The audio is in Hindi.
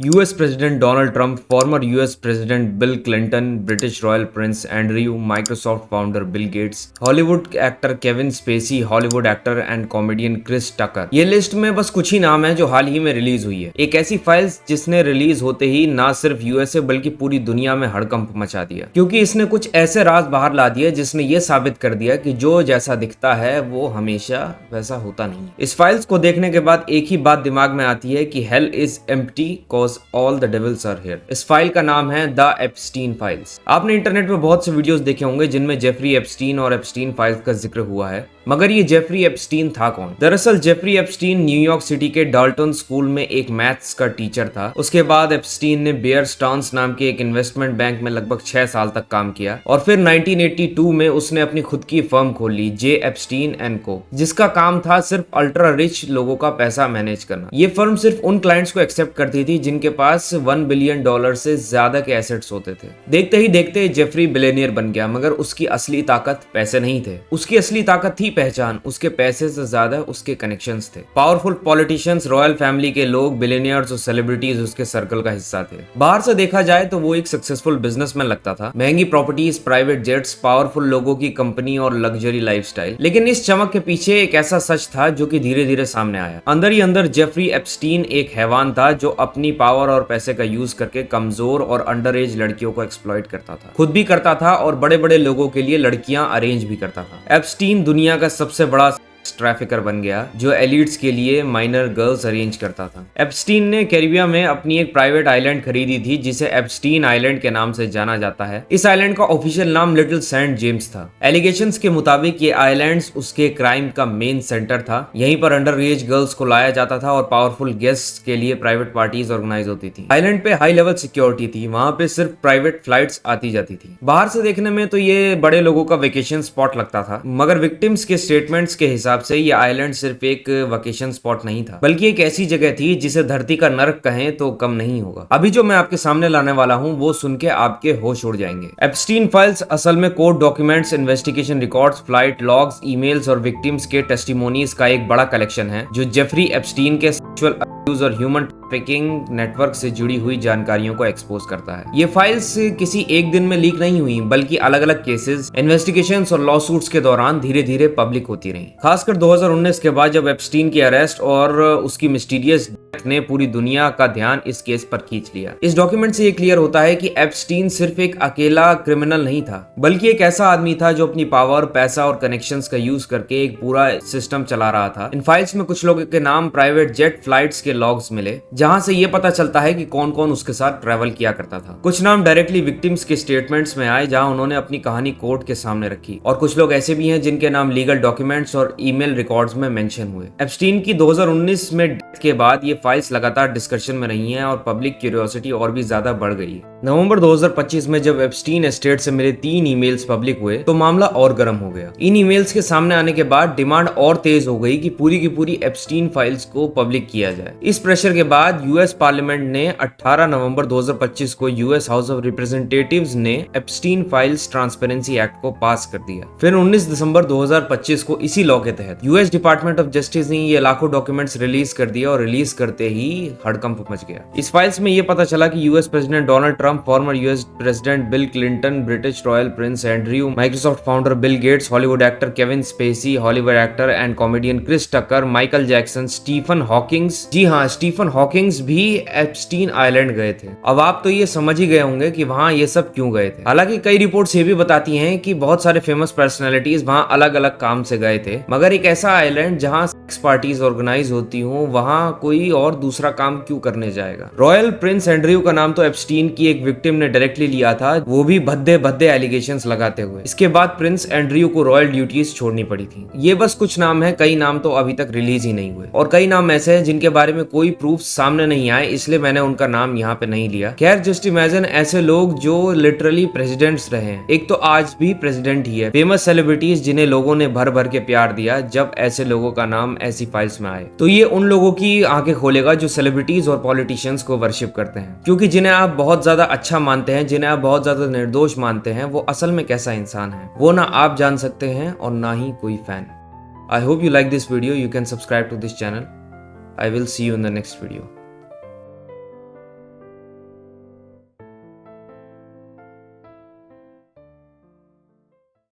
US president Donald Trump, former US president Bill Clinton, British royal prince Andrew, Microsoft founder Bill Gates, Hollywood actor Kevin Spacey, Hollywood actor and comedian Chris Tucker. ये लिस्ट में बस कुछ ही नाम है जो हाल ही में रिलीज हुई है। एक ऐसी फाइल्स जिसने रिलीज होते ही ना सिर्फ यूएसए बल्कि पूरी दुनिया में हड़कंप मचा दिया, क्योंकि इसने कुछ ऐसे राज बाहर ला दिए जिसने ये साबित कर दिया कि जो जैसा दिखता है वो हमेशा वैसा होता नहीं। इस फाइल्स को देखने के बाद एक ही बात दिमाग में आती है कि hell is empty all the devils are here. इस फाइल का नाम है द एप्स्टीन फाइल्स। आपने इंटरनेट पे बहुत से वीडियोस देखे होंगे जिनमें जेफरी एप्स्टीन और एप्स्टीन फाइल्स का जिक्र हुआ है, मगर ये जेफरी एप्स्टीन था कौन? दरअसल जेफरी एप्स्टीन न्यूयॉर्क सिटी के डाल्टन स्कूल में एक मैथ्स का टीचर था। उसके बाद एप्स्टीन ने बेयर स्टांस नाम के एक इन्वेस्टमेंट बैंक में लगभग 6 साल तक काम किया और फिर 1982 में उसने अपनी खुद की फर्म खोली, जे एप्स्टीन एंड को, जिसका काम था सिर्फ अल्ट्रा रिच लोगों का पैसा मैनेज करना। ये फर्म सिर्फ उन क्लाइंट्स को एक्सेप्ट करती थी जिनके पास $1 बिलियन से ज्यादा के एसेट्स होते थे। देखते ही देखते जेफरी बिलियनियर बन गया, मगर उसकी असली ताकत पैसे नहीं थे। उसकी असली ताकत थी पहचान। उसके पैसे से ज्यादा उसके कनेक्शंस थे। पावरफुल पॉलिटिशियंस, रॉयल फैमिली के लोग, बिलियनियर्स और सेलिब्रिटीज उसके सर्कल का हिस्सा थे। बाहर से देखा जाए तो वो एक सक्सेसफुल बिजनेसमैन लगता था। महंगी प्रॉपर्टीज, प्राइवेट जेट्स, पावरफुल लोगों की कंपनी और लग्जरी लाइफस्टाइल। लेकिन इस चमक के पीछे एक ऐसा सच था जो कि धीरे धीरे सामने आया। अंदर ही अंदर जेफरी एप्स्टीन एक हैवान था जो अपनी पावर और पैसे का यूज करके कमजोर और अंडर एज लड़कियों को एक्सप्लॉइट करता था। खुद भी करता था और बड़े बड़े लोगों के लिए लड़कियां अरेंज भी करता था। एप्स्टीन दुनिया का सबसे बड़ा ट्रैफिकर बन गया जो एलिट्स के लिए माइनर गर्ल्स अरेंज करता था। एप्स्टीन ने कैरिबिया में अपनी एक प्राइवेट आइलैंड खरीदी थी जिसे एप्स्टीन आइलैंड के नाम से जाना जाता है। इस आइलैंड का ऑफिशियल नाम लिटिल सेंट जेम्स था। एलिगेशंस के मुताबिक ये आइलैंड्स उसके क्राइम का मेन सेंटर था। यहीं पर अंडर एज गर्ल्स को लाया जाता था और पावरफुल गेस्ट के लिए प्राइवेट पार्टीज ऑर्गेनाइज होती थी। आइलैंड पे हाई लेवल सिक्योरिटी थी। वहां पे सिर्फ प्राइवेट फ्लाइट्स आती जाती थी। बाहर से देखने में तो ये बड़े लोगों का वेकेशन स्पॉट लगता था, मगर विक्टिम्स के स्टेटमेंट्स के हिसाब से ये आइलैंड सिर्फ एक वेकेशन स्पॉट नहीं था, बल्कि एक ऐसी जगह थी जिसे धरती का नर्क कहें तो कम नहीं होगा। अभी जो मैं आपके सामने लाने वाला हूं वो सुन के आपके होश उड़ जाएंगे। एप्स्टीन फाइल्स असल में court documents, investigation records, flight logs, emails और विक्टिम्स के टेस्टिमोनीज का एक बड़ा कलेक्शन है जो जेफरी एप्स्टीन के सेक्सुअल अब्यूज और ह्यूमन ट्रैफिकिंग नेटवर्क से जुड़ी हुई जानकारियों को एक्सपोज करता है। ये फाइल्स किसी एक दिन में लीक नहीं हुई, बल्कि अलग अलग केसेस, इन्वेस्टिगेशंस और लॉ सूट्स के दौरान धीरे धीरे पब्लिक होती रही। खासकर 2019 के बाद जब एप्स्टीन की अरेस्ट और उसकी मिस्टीरियस डेथ ने पूरी दुनिया का ध्यान इस केस पर खींच लिया। इस डॉक्यूमेंट से ये क्लियर होता है कि एप्स्टीन सिर्फ एक अकेला क्रिमिनल नहीं था, बल्कि एक ऐसा आदमी था जो अपनी पावर, पैसा और कनेक्शंस का यूज करके एक पूरा सिस्टम चला रहा था। इन फाइल्स में कुछ लोगों के नाम, प्राइवेट जेट फ्लाइट्स के लॉग्स मिले जहां से ये पता चलता है कि कौन कौन उसके साथ ट्रैवल किया करता था। कुछ नाम डायरेक्टली विक्टिम्स के स्टेटमेंट्स में आए जहां उन्होंने अपनी कहानी कोर्ट के सामने रखी, और कुछ लोग ऐसे भी हैं जिनके नाम लीगल डॉक्यूमेंट्स और ईमेल रिकॉर्ड्स में मेंशन हुए। एप्स्टीन की 2019 में डेथ के बाद ये फाइल्स लगातार डिस्कशन में रही हैं और पब्लिक क्यूरियोसिटी और भी ज्यादा बढ़ गई है। नवंबर 2025 में जब एप्स्टीन एस्टेट से मिले 3 ईमेल्स पब्लिक हुए तो मामला और गर्म हो गया। इन ईमेल्स के सामने आने के बाद डिमांड और तेज हो गई कि पूरी की पूरी एप्स्टीन फाइल्स को पब्लिक किया जाए। इस प्रेशर के बाद यूएस पार्लियामेंट ने 18 नवंबर 2025 को यूएस हाउस ऑफ रिप्रेजेंटेटिव्स ने एप्स्टीन फाइल्स ट्रांसपेरेंसी एक्ट को पास कर दिया। फिर 19 दिसंबर 2025 को इसी लॉ के तहत यूएस डिपार्टमेंट ऑफ जस्टिस ने ये लाखों डॉक्यूमेंट्स रिलीज कर दिया और रिलीज करते ही हड़कंप मच गया। इस फाइल्स में ये पता चला कि US president Donald Trump, former US president Bill Clinton, British royal prince Andrew, Microsoft founder Bill Gates, Hollywood actor Kevin Spacey, Hollywood actor and comedian Chris Tucker, Michael Jackson, Stephen Hawkings, जी हाँ, स्टीफन हॉकिंग्स भी एप्स्टीन आइलैंड गए थे। अब आप तो ये समझ ही गए होंगे कि वहां ये सब क्यों गए थे। हालांकि कई रिपोर्ट्स ये भी बताती हैं कि बहुत सारे फेमस पर्सनैलिटीज वहां अलग अलग काम से गए थे, मगर एक ऐसा आइलैंड जहां सेक्स पार्टीज ऑर्गेनाइज होती हो वहां कोई और दूसरा काम क्यों करने जाएगा। रॉयल प्रिंस एंड्रयू का नाम तो एप्स्टीन की एक विक्टिम ने डायरेक्टली लिया था, वो भी भद्दे भद्दे एलिगेशंस लगाते हुए। इसके बाद प्रिंस एंड्रयू को रॉयल ड्यूटीज छोड़नी पड़ी थी। ये बस कुछ नाम है, कई नाम तो अभी तक रिलीज ही नहीं हुए, और कई नाम ऐसे हैं जिनके बारे में कोई प्रूफ सामने नहीं आए, इसलिए मैंने उनका नाम यहाँ पे नहीं लिया। खैर, जस्ट इमेजिन ऐसे लोग जो लिटरली प्रेसिडेंट्स रहे हैं। एक तो आज भी प्रेसिडेंट ही है। फेमस सेलिब्रिटीज जिन्हें लोगों ने भर भर के प्यार दिया। जब ऐसे लोगों का नाम ऐसी फाइल्स में आए तो ये उन लोगों की आंखें खोलेगा जो सेलिब्रिटीज और पॉलिटिशियंस को वर्शिप करते हैं, क्योंकि जिन्हें आप बहुत ज्यादा अच्छा मानते हैं, जिन्हें आप बहुत ज्यादा निर्दोष मानते हैं, वो असल में कैसा इंसान है वो ना आप जान सकते हैं और ना ही कोई fan. I hope you like this video. You can subscribe to this channel. I will see you in the next video.